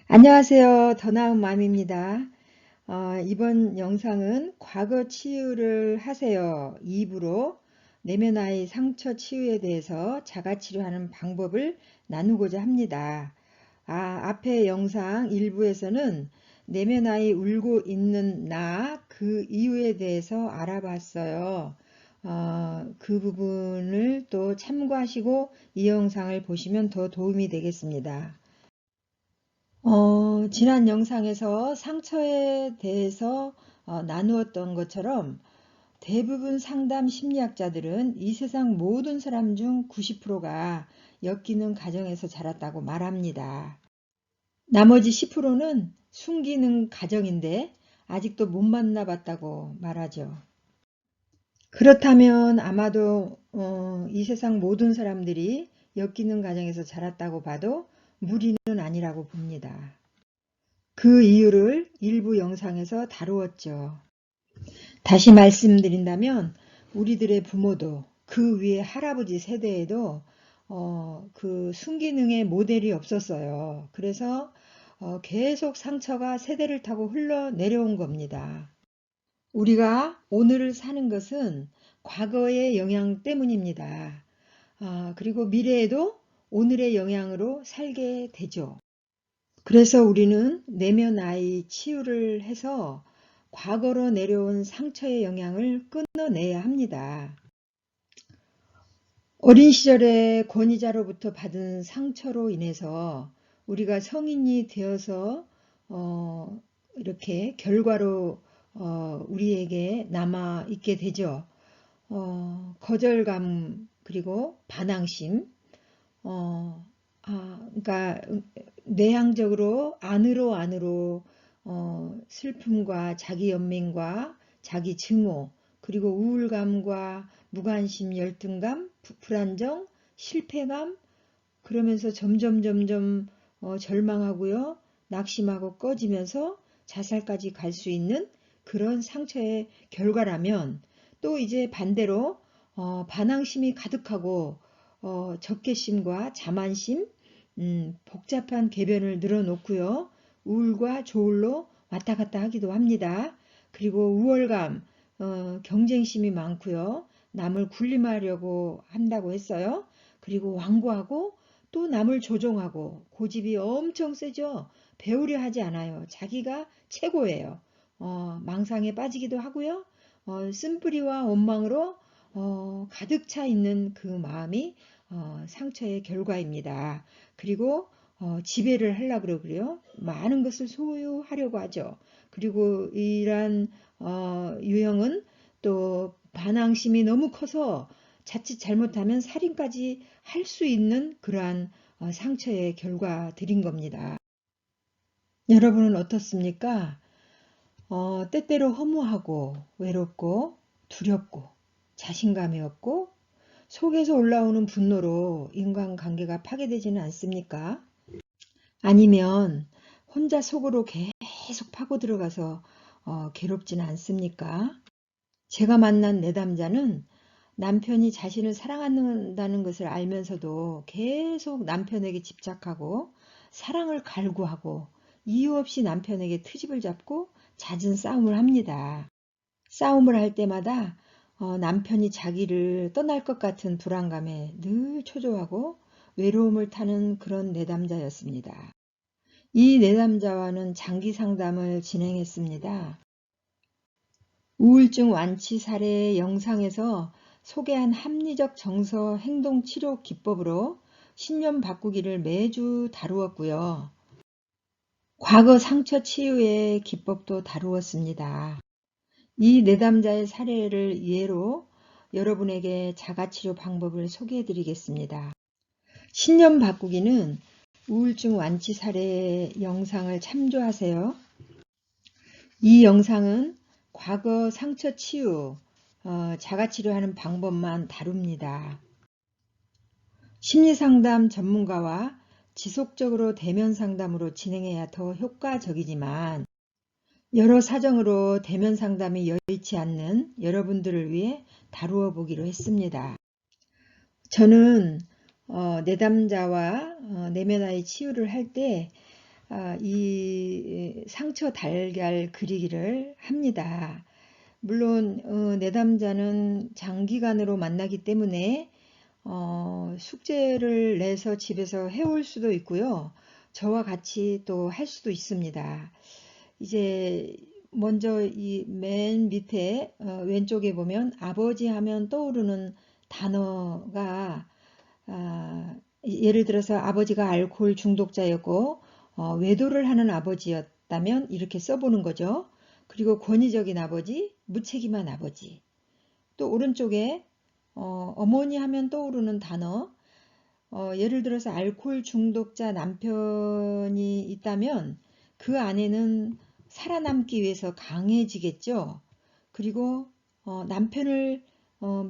안녕하세요. 더 나은 맘입니다. 이번 영상은 과거 치유를 하세요 2부로 내면 아이 상처 치유에 대해서 자가치료하는 방법을 나누고자 합니다. 앞에 영상 1부에서는 내면 아이 울고 있는 나 그 이유에 대해서 알아봤어요. 그 부분을 또 참고하시고 이 영상을 보시면 더 도움이 되겠습니다. 지난 영상에서 상처에 대해서 나누었던 것처럼 대부분 상담 심리학자들은 이 세상 모든 사람 중 90%가 엮이는 가정에서 자랐다고 말합니다. 나머지 10%는 숨기는 가정인데 아직도 못 만나봤다고 말하죠. 그렇다면 아마도 이 세상 모든 사람들이 엮이는 가정에서 자랐다고 봐도 무리는 아니라고 봅니다. 그 이유를 일부 영상에서 다루었죠. 다시 말씀드린다면 우리들의 부모도 그 위에 할아버지 세대에도 그 순기능의 모델이 없었어요. 그래서 계속 상처가 세대를 타고 흘러내려온 겁니다. 우리가 오늘을 사는 것은 과거의 영향 때문입니다. 그리고 미래에도 오늘의 영향으로 살게 되죠. 그래서 우리는 내면 아이 치유를 해서 과거로 내려온 상처의 영향을 끊어내야 합니다. 어린 시절에 권위자로부터 받은 상처로 인해서 우리가 성인이 되어서 이렇게 결과로 우리에게 남아 있게 되죠. 거절감 그리고 반항심 그러니까 내향적으로 안으로 슬픔과 자기 연민과 자기 증오 그리고 우울감과 무관심, 열등감, 불안정, 실패감 그러면서 점점 절망하고요. 낙심하고 꺼지면서 자살까지 갈 수 있는 그런 상처의 결과라면 또 이제 반대로 반항심이 가득하고 적개심과 자만심, 복잡한 궤변을 늘어놓고요. 우울과 조울로 왔다 갔다 하기도 합니다. 그리고 우월감, 경쟁심이 많고요. 남을 군림하려고 한다고 했어요. 그리고 완고하고 또 남을 조종하고 고집이 엄청 세죠. 배우려 하지 않아요. 자기가 최고예요. 망상에 빠지기도 하고요. 쓴뿌리와 원망으로 가득 차 있는 그 마음이 상처의 결과입니다. 그리고 지배를 하려고 그러고요. 많은 것을 소유하려고 하죠. 그리고 이러한 유형은 또 반항심이 너무 커서 자칫 잘못하면 살인까지 할 수 있는 그러한 상처의 결과들인 겁니다. 여러분은 어떻습니까? 때때로 허무하고 외롭고 두렵고 자신감이 없고 속에서 올라오는 분노로 인간관계가 파괴되지는 않습니까? 아니면 혼자 속으로 계속 파고 들어가서 괴롭지는 않습니까? 제가 만난 내담자는 남편이 자신을 사랑한다는 것을 알면서도 계속 남편에게 집착하고 사랑을 갈구하고 이유 없이 남편에게 트집을 잡고 잦은 싸움을 합니다. 싸움을 할 때마다 남편이 자기를 떠날 것 같은 불안감에 늘 초조하고 외로움을 타는 그런 내담자였습니다. 이 내담자와는 장기 상담을 진행했습니다. 우울증 완치 사례 영상에서 소개한 합리적 정서 행동 치료 기법으로 신념 바꾸기를 매주 다루었고요. 과거 상처 치유의 기법도 다루었습니다. 이 내담자의 사례를 예로 여러분에게 자가치료 방법을 소개해 드리겠습니다. 신념 바꾸기는 우울증 완치 사례 영상을 참조하세요. 이 영상은 과거 상처 치유, 자가치료하는 방법만 다룹니다. 심리상담 전문가와 지속적으로 대면 상담으로 진행해야 더 효과적이지만 여러 사정으로 대면 상담이 여의치 않는 여러분들을 위해 다루어 보기로 했습니다. 저는 내담자와 내면 아이 치유를 할 때 이 상처 달걀 그리기를 합니다. 물론 내담자는 장기간으로 만나기 때문에 숙제를 내서 집에서 해올 수도 있고요. 저와 같이 또 할 수도 있습니다. 이제 먼저 이 맨 밑에 왼쪽에 보면 아버지 하면 떠오르는 단어가 예를 들어서 아버지가 알코올 중독자였고 외도를 하는 아버지였다면 이렇게 써보는 거죠. 그리고 권위적인 아버지, 무책임한 아버지. 또 오른쪽에 어머니 하면 떠오르는 단어, 예를 들어서 알코올 중독자 남편이 있다면 그 아내는 살아남기 위해서 강해지겠죠. 그리고 남편을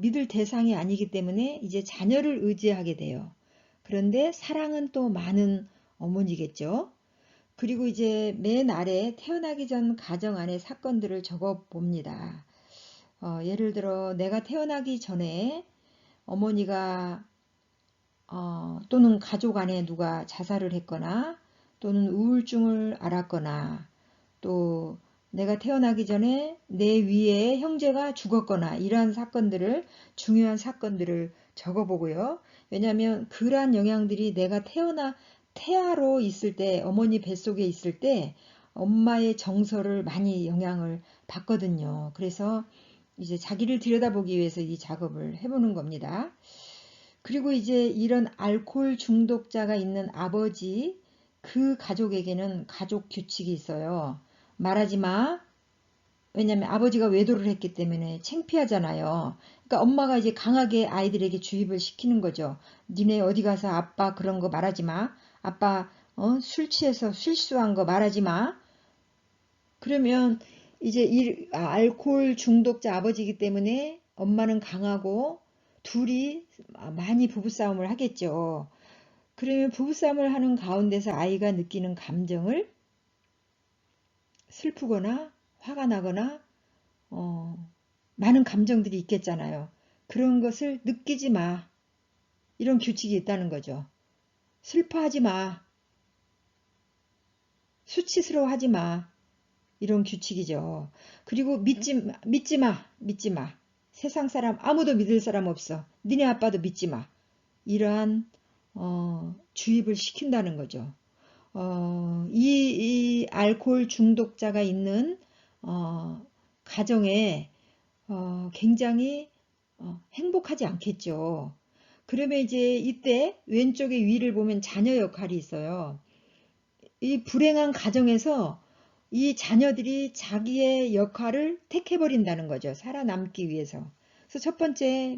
믿을 대상이 아니기 때문에 이제 자녀를 의지하게 돼요. 그런데 사랑은 또 많은 어머니겠죠. 그리고 이제 맨 아래 태어나기 전 가정 안의 사건들을 적어 봅니다. 예를 들어 내가 태어나기 전에 어머니가 또는 가족 안에 누가 자살을 했거나 또는 우울증을 앓았거나 또 내가 태어나기 전에 내 위에 형제가 죽었거나 이러한 사건들을 중요한 사건들을 적어보고요. 왜냐하면 그러한 영향들이 내가 태아로 있을 때 어머니 뱃속에 있을 때 엄마의 정서를 많이 영향을 받거든요. 그래서 이제 자기를 들여다보기 위해서 이 작업을 해보는 겁니다. 그리고 이제 이런 알코올 중독자가 있는 아버지, 그 가족에게는 가족 규칙이 있어요. 말하지 마. 왜냐면 아버지가 외도를 했기 때문에 창피하잖아요. 그러니까 엄마가 이제 강하게 아이들에게 주입을 시키는 거죠. 니네 어디 가서 아빠 그런 거 말하지 마. 아빠 술 취해서 실수한 거 말하지 마. 그러면 이제 알코올 중독자 아버지이기 때문에 엄마는 강하고 둘이 많이 부부싸움을 하겠죠. 그러면 부부싸움을 하는 가운데서 아이가 느끼는 감정을 슬프거나 화가 나거나 많은 감정들이 있겠잖아요. 그런 것을 느끼지 마. 이런 규칙이 있다는 거죠. 슬퍼하지 마. 수치스러워하지 마. 이런 규칙이죠. 그리고 믿지 마. 세상 사람 아무도 믿을 사람 없어. 니네 아빠도 믿지 마. 이러한 주입을 시킨다는 거죠. 이 알코올 중독자가 있는 가정에 굉장히 행복하지 않겠죠. 그러면 이제 이때 왼쪽에 위를 보면 자녀 역할이 있어요. 이 불행한 가정에서 이 자녀들이 자기의 역할을 택해버린다는 거죠. 살아남기 위해서. 그래서 첫 번째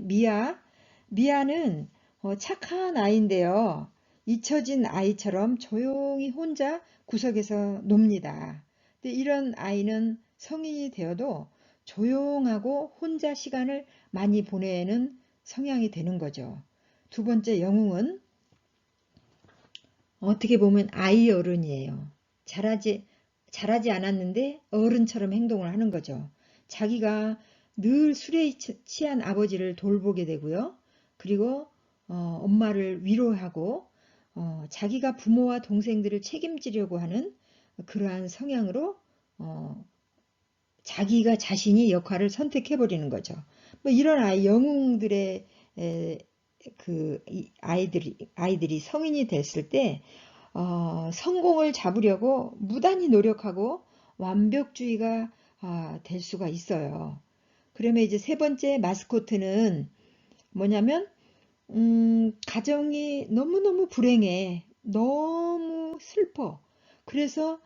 미아는 착한 아이인데요. 잊혀진 아이처럼 조용히 혼자 구석에서 놉니다. 근데 이런 아이는 성인이 되어도 조용하고 혼자 시간을 많이 보내는 성향이 되는 거죠. 두 번째 영웅은 어떻게 보면 아이 어른이에요. 잘하지 않았는데 어른처럼 행동을 하는 거죠. 자기가 늘 술에 취한 아버지를 돌보게 되고요. 그리고 엄마를 위로하고 자기가 부모와 동생들을 책임지려고 하는 그러한 성향으로 자기가 자신이 역할을 선택해버리는 거죠. 뭐 이런 영웅들의 그 아이들이 성인이 됐을 때 성공을 잡으려고 무단히 노력하고 완벽주의가 될 수가 있어요. 그러면 이제 세 번째 마스코트는 뭐냐면 가정이 너무너무 불행해. 너무 슬퍼. 그래서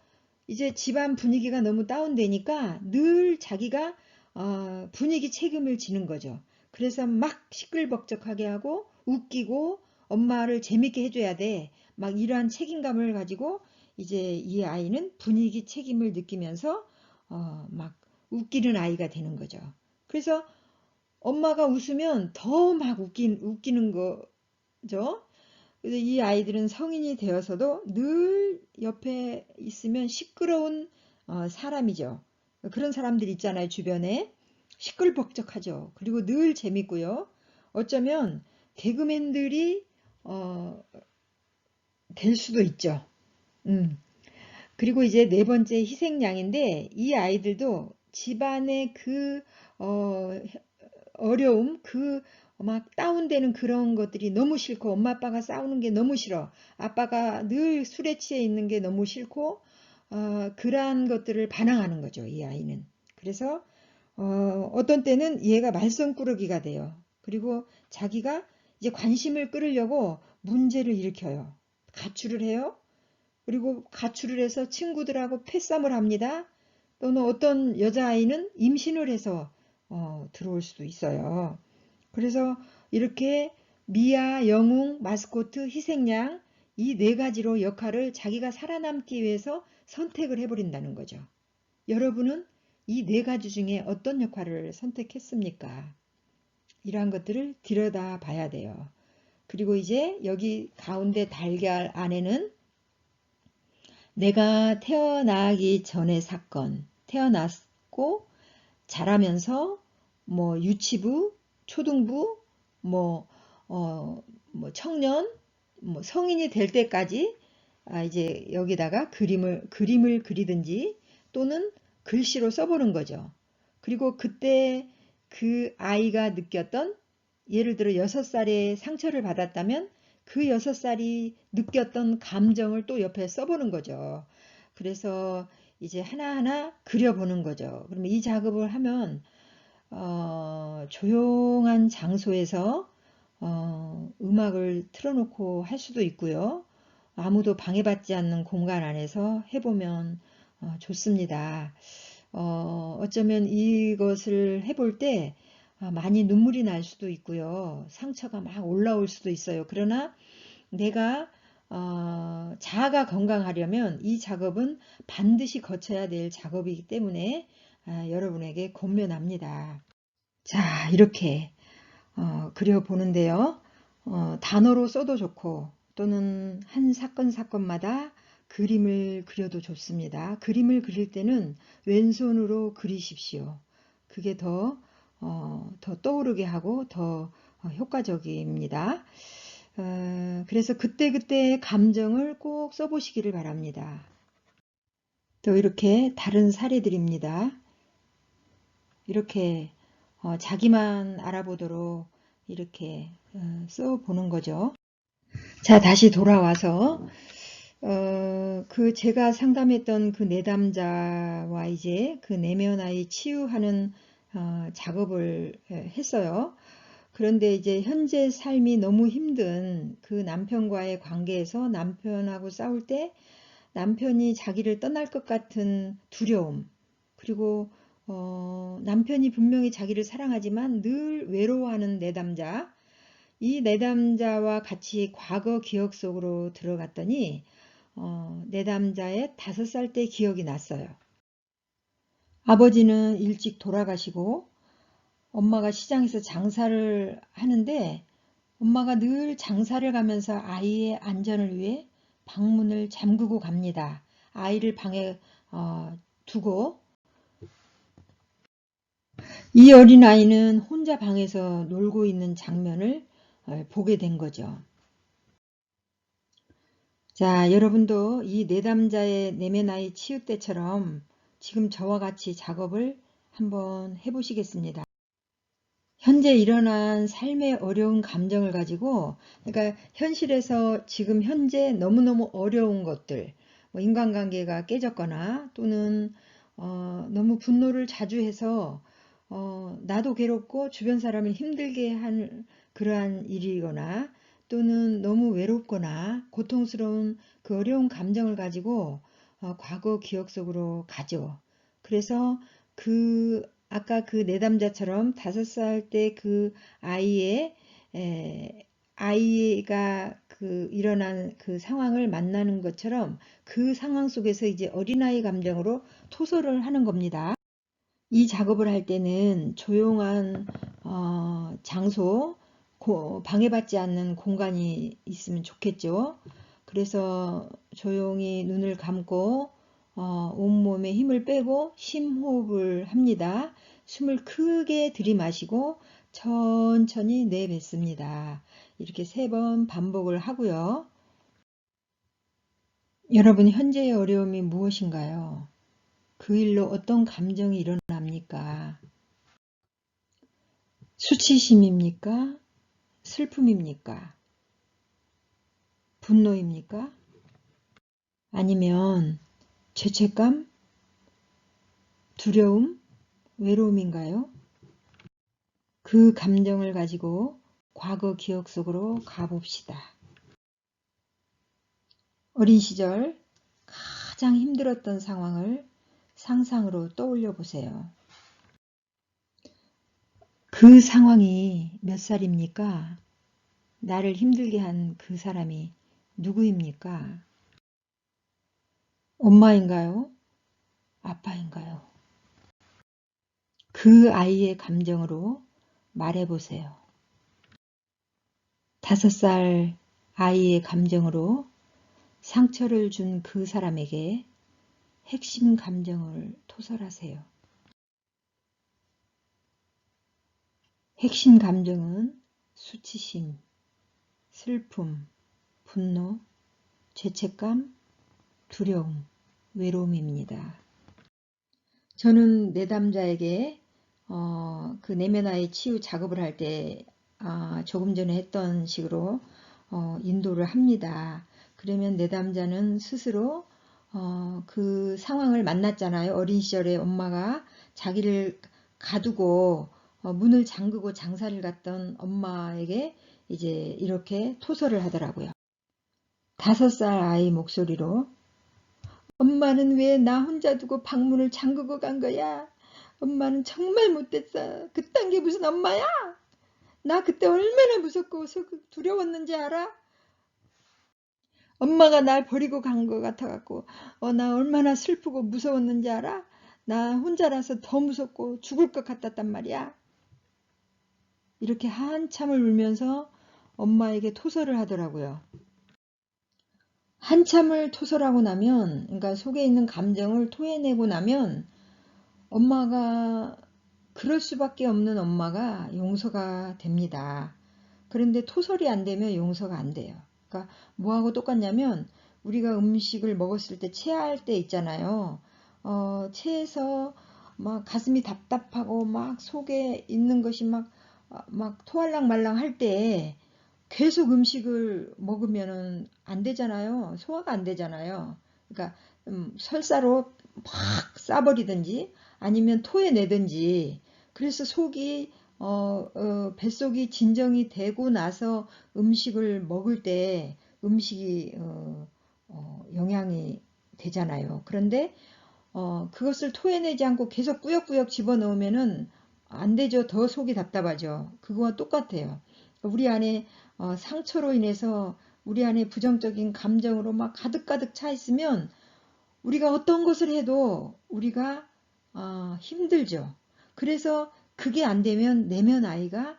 이제 집안 분위기가 너무 다운되니까 늘 자기가 분위기 책임을 지는 거죠. 그래서 막 시끌벅적하게 하고 웃기고 엄마를 재밌게 해줘야 돼. 막 이러한 책임감을 가지고 이제 이 아이는 분위기 책임을 느끼면서 막 웃기는 아이가 되는 거죠. 그래서 엄마가 웃으면 더 막 웃기는 거죠. 그래서 이 아이들은 성인이 되어서도 늘 옆에 있으면 시끄러운 사람이죠. 그런 사람들 있잖아요, 주변에. 시끌벅적하죠. 그리고 늘 재밌고요. 어쩌면 개그맨들이 될 수도 있죠. 음. 그리고 이제 네 번째 희생양인데 이 아이들도 집안의 그 어려움, 그 막 다운되는 그런 것들이 너무 싫고 엄마 아빠가 싸우는 게 너무 싫어. 아빠가 늘 술에 취해 있는 게 너무 싫고 그러한 것들을 반항하는 거죠, 이 아이는. 그래서 어떤 때는 얘가 말썽꾸러기가 돼요. 그리고 자기가 이제 관심을 끌으려고 문제를 일으켜요. 가출을 해요. 그리고 가출을 해서 친구들하고 패싸움을 합니다. 또는 어떤 여자아이는 임신을 해서 들어올 수도 있어요. 그래서 이렇게 미아, 영웅, 마스코트, 희생양 이 네 가지로 역할을 자기가 살아남기 위해서 선택을 해버린다는 거죠. 여러분은 이 네 가지 중에 어떤 역할을 선택했습니까? 이러한 것들을 들여다 봐야 돼요. 그리고 이제 여기 가운데 달걀 안에는 내가 태어나기 전의 사건, 태어났고 자라면서 뭐 유치부, 초등부, 뭐, 뭐 청년, 뭐 성인이 될 때까지 이제 여기다가 그림을 그리든지 또는 글씨로 써보는 거죠. 그리고 그때 그 아이가 느꼈던 예를 들어 6살에 상처를 받았다면 그 6살이 느꼈던 감정을 또 옆에 써보는 거죠. 그래서 이제 하나하나 그려보는 거죠. 그러면 이 작업을 하면 조용한 장소에서 음악을 틀어놓고 할 수도 있고요. 아무도 방해받지 않는 공간 안에서 해보면 좋습니다. 어쩌면 이것을 해볼 때 많이 눈물이 날 수도 있고요. 상처가 막 올라올 수도 있어요. 그러나 내가 자아가 건강하려면 이 작업은 반드시 거쳐야 될 작업이기 때문에 여러분에게 권면합니다. 자, 이렇게 그려보는데요. 단어로 써도 좋고 또는 한 사건마다 그림을 그려도 좋습니다. 그림을 그릴 때는 왼손으로 그리십시오. 그게 더 떠오르게 하고 더 효과적입니다. 그래서 그때그때 감정을 꼭 써보시기를 바랍니다. 또 이렇게 다른 사례들입니다. 이렇게 자기만 알아보도록 이렇게 써보는 거죠. 자, 다시 돌아와서 그 제가 상담했던 그 내담자와 이제 그 내면 아이 치유하는 작업을 했어요. 그런데 이제 현재 삶이 너무 힘든 그 남편과의 관계에서 남편하고 싸울 때 남편이 자기를 떠날 것 같은 두려움, 그리고 남편이 분명히 자기를 사랑하지만 늘 외로워하는 내담자, 이 내담자와 같이 과거 기억 속으로 들어갔더니 내담자의 5살 때 기억이 났어요. 아버지는 일찍 돌아가시고 엄마가 시장에서 장사를 하는데 엄마가 늘 장사를 가면서 아이의 안전을 위해 방문을 잠그고 갑니다. 아이를 방에 두고 이 어린아이는 혼자 방에서 놀고 있는 장면을 보게 된 거죠. 자, 여러분도 이 내담자의 내면 아이 치유 때처럼 지금 저와 같이 작업을 한번 해보시겠습니다. 현재 일어난 삶의 어려운 감정을 가지고, 그러니까 현실에서 지금 현재 너무너무 어려운 것들, 뭐 인간관계가 깨졌거나 또는 너무 분노를 자주 해서 나도 괴롭고 주변 사람을 힘들게 한 그러한 일이거나 또는 너무 외롭거나 고통스러운 그 어려운 감정을 가지고 과거 기억 속으로 가죠. 그래서 아까 그 내담자처럼 5살 때 그 아이가 그 일어난 그 상황을 만나는 것처럼 그 상황 속에서 이제 어린아이 감정으로 토설을 하는 겁니다. 이 작업을 할 때는 조용한 장소, 방해받지 않는 공간이 있으면 좋겠죠. 그래서 조용히 눈을 감고 온몸에 힘을 빼고 심호흡을 합니다. 숨을 크게 들이마시고 천천히 내뱉습니다. 이렇게 3번 반복을 하고요. 여러분 현재의 어려움이 무엇인가요? 그 일로 어떤 감정이 일어납니까? 수치심입니까? 슬픔입니까? 분노입니까? 아니면 죄책감? 두려움? 외로움인가요? 그 감정을 가지고 과거 기억 속으로 가봅시다. 어린 시절 가장 힘들었던 상황을 상상으로 떠올려 보세요. 그 상황이 몇 살입니까? 나를 힘들게 한 그 사람이 누구입니까? 엄마인가요? 아빠인가요? 그 아이의 감정으로 말해보세요. 5살 아이의 감정으로 상처를 준 그 사람에게 핵심 감정을 토설하세요. 핵심 감정은 수치심, 슬픔, 분노, 죄책감, 두려움, 외로움입니다. 저는 내담자에게 그 내면화의 치유 작업을 할 때 조금 전에 했던 식으로 인도를 합니다. 그러면 내담자는 스스로 그 상황을 만났잖아요. 어린 시절에 엄마가 자기를 가두고 문을 잠그고 장사를 갔던 엄마에게 이제 이렇게 토설을 하더라고요. 5살 아이 목소리로 엄마는 왜 나 혼자 두고 방문을 잠그고 간 거야? 엄마는 정말 못됐어. 그딴 게 무슨 엄마야? 나 그때 얼마나 무섭고 두려웠는지 알아? 엄마가 날 버리고 간 거 같아갖고 나 얼마나 슬프고 무서웠는지 알아? 나 혼자라서 더 무섭고 죽을 것 같았단 말이야. 이렇게 한참을 울면서 엄마에게 토설을 하더라고요. 한참을 토설하고 나면, 그러니까 속에 있는 감정을 토해내고 나면 엄마가 그럴 수밖에 없는 엄마가 용서가 됩니다. 그런데 토설이 안 되면 용서가 안 돼요. 그러니까 뭐하고 똑같냐면 우리가 음식을 먹었을 때 체할 때 있잖아요. 체해서 막 가슴이 답답하고 막 속에 있는 것이 막 토할랑 말랑 할 때 계속 음식을 먹으면은 안 되잖아요. 소화가 안 되잖아요. 그러니까 설사로 막 싸버리든지 아니면 토해내든지 그래서 속이 뱃속이 진정이 되고 나서 음식을 먹을 때 음식이 영향이 되잖아요. 그런데 그것을 토해내지 않고 계속 꾸역꾸역 집어넣으면은 안 되죠. 더 속이 답답하죠. 그거와 똑같아요. 우리 안에 상처로 인해서 우리 안에 부정적인 감정으로 막 가득가득 차 있으면 우리가 어떤 것을 해도 우리가 힘들죠. 그래서 그게 안 되면 내면 아이가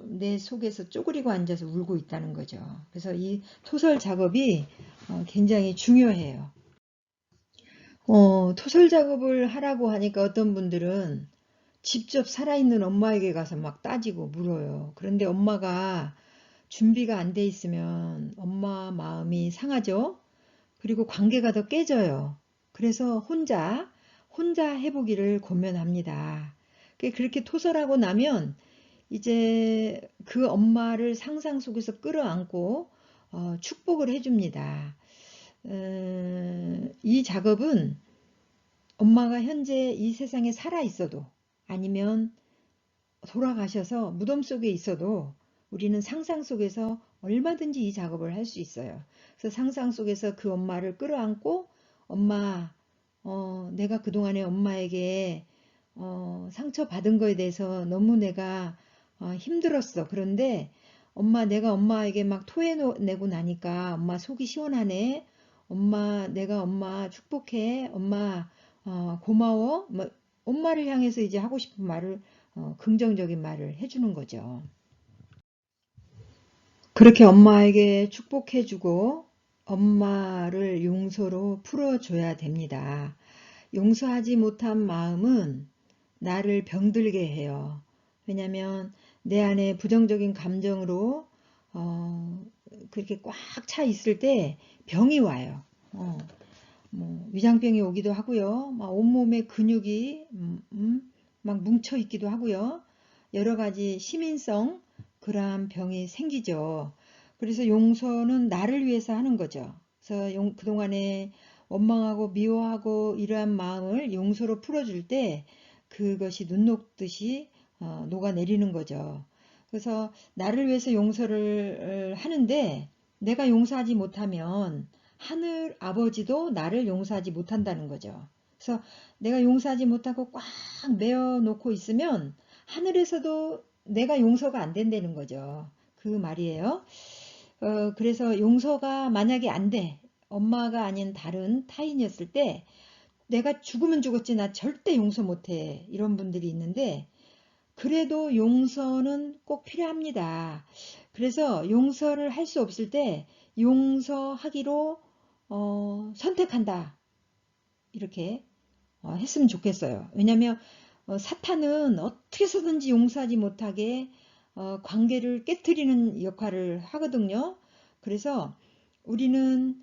내 속에서 쪼그리고 앉아서 울고 있다는 거죠. 그래서 이 토설 작업이 굉장히 중요해요. 토설 작업을 하라고 하니까 어떤 분들은 직접 살아있는 엄마에게 가서 막 따지고 물어요. 그런데 엄마가 준비가 안 돼 있으면 엄마 마음이 상하죠. 그리고 관계가 더 깨져요. 그래서 혼자 해보기를 권면합니다. 그렇게 토설하고 나면 이제 그 엄마를 상상 속에서 끌어안고 축복을 해줍니다. 이 작업은 엄마가 현재 이 세상에 살아 있어도 아니면 돌아가셔서 무덤 속에 있어도 우리는 상상 속에서 얼마든지 이 작업을 할 수 있어요. 그래서 상상 속에서 그 엄마를 끌어안고 엄마, 내가 그동안에 엄마에게 상처받은 거에 대해서 너무 내가 힘들었어. 그런데 엄마, 내가 엄마에게 막 토해내고 나니까 엄마 속이 시원하네. 엄마, 내가 엄마 축복해. 엄마, 고마워. 뭐, 엄마를 향해서 이제 하고 싶은 말을 긍정적인 말을 해주는 거죠. 그렇게 엄마에게 축복해주고 엄마를 용서로 풀어줘야 됩니다. 용서하지 못한 마음은 나를 병들게 해요. 왜냐하면 내 안에 부정적인 감정으로 그렇게 꽉 차 있을 때 병이 와요. 뭐 위장병이 오기도 하고요. 막 온몸에 근육이 막 뭉쳐 있기도 하고요. 여러 가지 시민성 그러한 병이 생기죠. 그래서 용서는 나를 위해서 하는 거죠. 그래서 그동안에 원망하고 미워하고 이러한 마음을 용서로 풀어줄 때 그것이 눈 녹듯이 녹아내리는 거죠. 그래서 나를 위해서 용서를 하는데 내가 용서하지 못하면 하늘 아버지도 나를 용서하지 못한다는 거죠. 그래서 내가 용서하지 못하고 꽉 메어 놓고 있으면 하늘에서도 내가 용서가 안 된다는 거죠. 그 말이에요. 그래서 용서가 만약에 안 돼. 엄마가 아닌 다른 타인이었을 때 내가 죽으면 죽었지 나 절대 용서 못해. 이런 분들이 있는데 그래도 용서는 꼭 필요합니다. 그래서 용서를 할 수 없을 때 용서하기로 선택한다. 이렇게 했으면 좋겠어요. 왜냐하면 사탄은 어떻게 해서든지 용서하지 못하게 관계를 깨트리는 역할을 하거든요. 그래서 우리는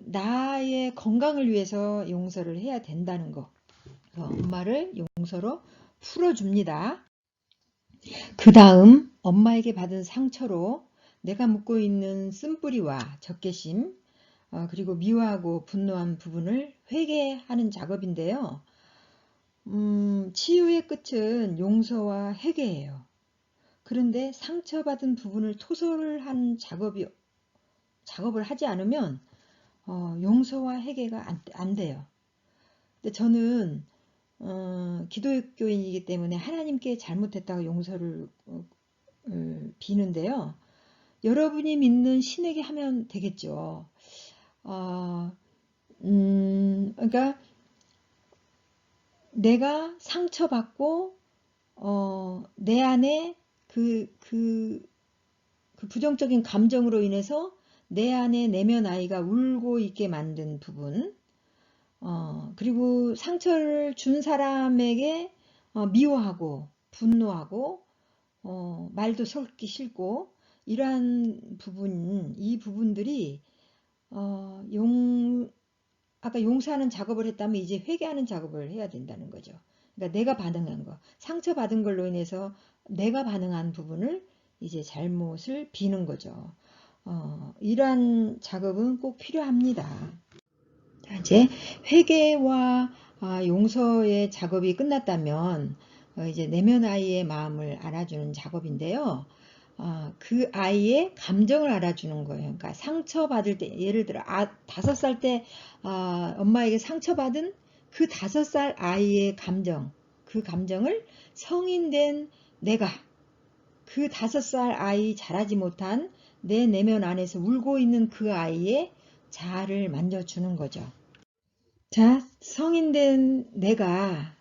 나의 건강을 위해서 용서를 해야 된다는 거. 엄마를 용서로 풀어줍니다. 그 다음 엄마에게 받은 상처로 내가 묻고 있는 쓴뿌리와 적개심 그리고 미워하고 분노한 부분을 회개하는 작업인데요. 치유의 끝은 용서와 회개예요. 그런데 상처받은 부분을 토설한 작업을 하지 않으면 용서와 회개가 안 돼요. 근데 저는 기독교인이기 때문에 하나님께 잘못했다고 용서를 비는데요. 여러분이 믿는 신에게 하면 되겠죠. 그러니까 내가 상처받고 내 안에 그 부정적인 감정으로 인해서 내 안에 내면 아이가 울고 있게 만든 부분 그리고 상처를 준 사람에게 미워하고 분노하고 말도 섞기 싫고 이러한 부분, 이 부분들이 아까 용서하는 작업을 했다면 이제 회개하는 작업을 해야 된다는 거죠. 그러니까 내가 반응한 거, 상처받은 걸로 인해서 내가 반응한 부분을 이제 잘못을 비는 거죠. 이러한 작업은 꼭 필요합니다. 이제 회개와 용서의 작업이 끝났다면 이제 내면 아이의 마음을 알아주는 작업인데요. 그 아이의 감정을 알아주는 거예요. 그러니까 상처받을 때 예를 들어 5살 때 엄마에게 상처받은 그 5살 아이의 감정, 그 감정을 성인 된 내가 그 5살 아이 자라지 못한 내 내면 안에서 울고 있는 그 아이의 자아를 만져주는 거죠. 자, 성인 된 내가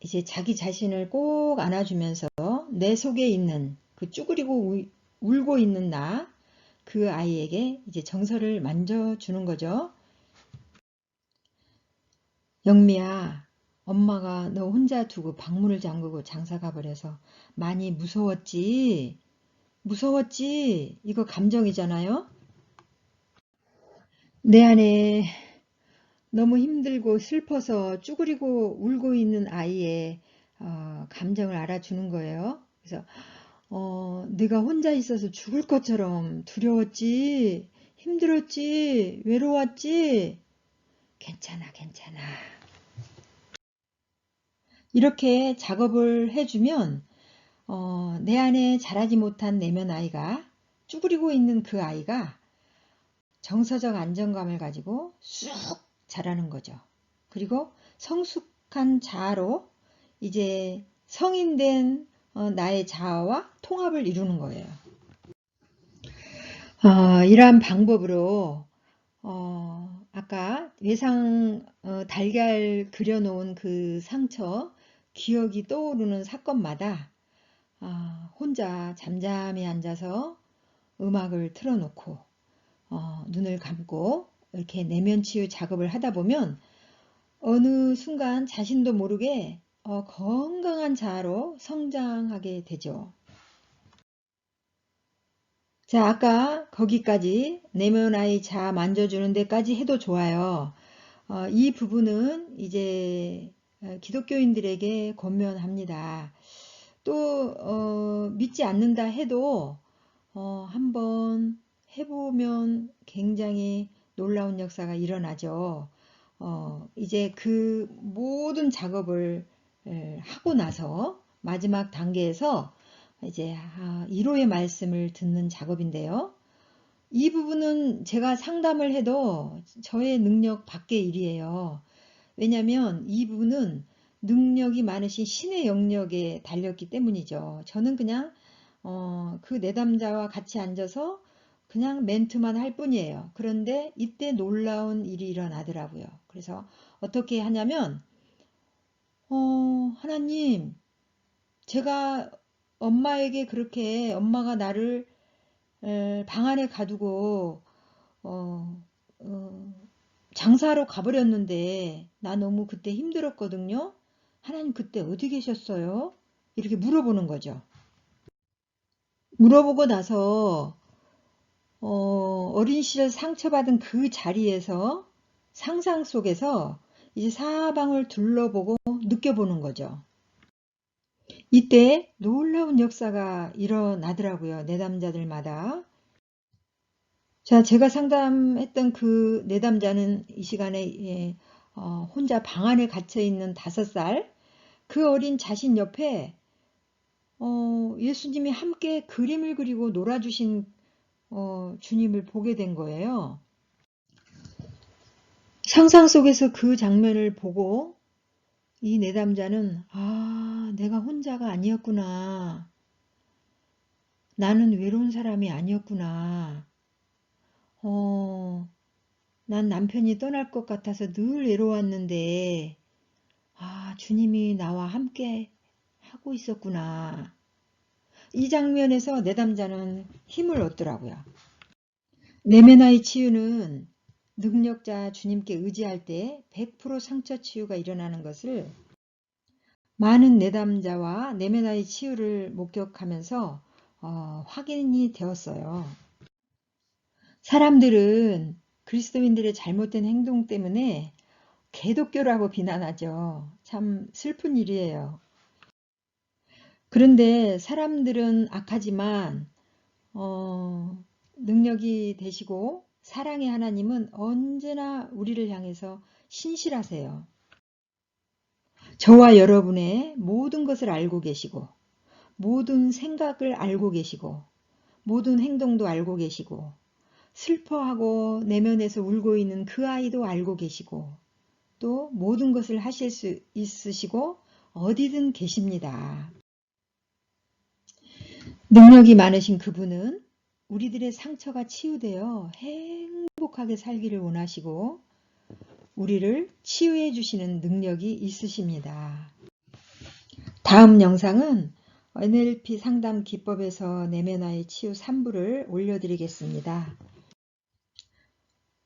이제 자기 자신을 꼭 안아주면서 내 속에 있는 그 쭈그리고 울고 있는 나, 그 아이에게 이제 정서를 만져주는 거죠. 영미야, 엄마가 너 혼자 두고 방문을 잠그고 장사 가버려서 많이 무서웠지? 무서웠지? 이거 감정이잖아요? 내 안에 너무 힘들고 슬퍼서 쭈그리고 울고 있는 아이의 감정을 알아주는 거예요. 그래서 네가 혼자 있어서 죽을 것처럼 두려웠지, 힘들었지, 외로웠지, 괜찮아, 괜찮아. 이렇게 작업을 해주면 내 안에 자라지 못한 내면 아이가 쭈그리고 있는 그 아이가 정서적 안정감을 가지고 쑥 자라는 거죠. 그리고 성숙한 자아로 이제 성인된 나의 자아와 통합을 이루는 거예요. 이러한 방법으로 아까 외상 달걀 그려놓은 그 상처 기억이 떠오르는 사건마다 혼자 잠잠히 앉아서 음악을 틀어놓고 눈을 감고 이렇게 내면 치유 작업을 하다 보면 어느 순간 자신도 모르게 건강한 자아로 성장하게 되죠. 자, 아까 거기까지 내면 아이 자 만져주는 데까지 해도 좋아요. 이 부분은 이제 기독교인들에게 권면합니다. 또 믿지 않는다 해도 한번 해보면 굉장히 놀라운 역사가 일어나죠. 이제 그 모든 작업을 하고 나서 마지막 단계에서 이제 1호의 말씀을 듣는 작업인데요. 이 부분은 제가 상담을 해도 저의 능력 밖의 일이에요. 왜냐하면 이 부분은 능력이 많으신 신의 영역에 달렸기 때문이죠. 저는 그냥 그 내담자와 같이 앉아서 그냥 멘트만 할 뿐이에요. 그런데 이때 놀라운 일이 일어나더라고요. 그래서 어떻게 하냐면 하나님, 제가 엄마에게 그렇게 엄마가 나를 방 안에 가두고 어, 어, 장사하러 가버렸는데 나 너무 그때 힘들었거든요. 하나님 그때 어디 계셨어요? 이렇게 물어보는 거죠. 물어보고 나서 어린 시절 상처받은 그 자리에서 상상 속에서 이제 사방을 둘러보고 느껴보는 거죠. 이때 놀라운 역사가 일어나더라고요. 내담자들마다. 자, 제가 상담했던 그 내담자는 이 시간에 혼자 방 안에 갇혀 있는 5살 그 어린 자신 옆에 예수님이 함께 그림을 그리고 놀아주신 주님을 보게 된 거예요. 상상 속에서 그 장면을 보고 이 내담자는 내가 혼자가 아니었구나. 나는 외로운 사람이 아니었구나. 난 남편이 떠날 것 같아서 늘 외로웠는데 주님이 나와 함께 하고 있었구나. 이 장면에서 내담자는 힘을 얻더라고요. 내면의 치유는 능력자 주님께 의지할 때 100% 상처 치유가 일어나는 것을 많은 내담자와 내면의 치유를 목격하면서 확인이 되었어요. 사람들은 그리스도인들의 잘못된 행동 때문에 개독교라고 비난하죠. 참 슬픈 일이에요. 그런데 사람들은 악하지만 능력이 되시고 사랑의 하나님은 언제나 우리를 향해서 신실하세요. 저와 여러분의 모든 것을 알고 계시고 모든 생각을 알고 계시고 모든 행동도 알고 계시고 슬퍼하고 내면에서 울고 있는 그 아이도 알고 계시고 또 모든 것을 하실 수 있으시고 어디든 계십니다. 능력이 많으신 그분은 우리들의 상처가 치유되어 행복하게 살기를 원하시고 우리를 치유해 주시는 능력이 있으십니다. 다음 영상은 NLP 상담 기법에서 내면의 치유 3부를 올려드리겠습니다.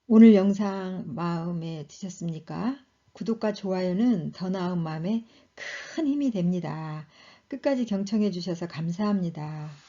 오늘 영상 마음에 드셨습니까? 구독과 좋아요는 더 나은 마음에 큰 힘이 됩니다. 끝까지 경청해 주셔서 감사합니다.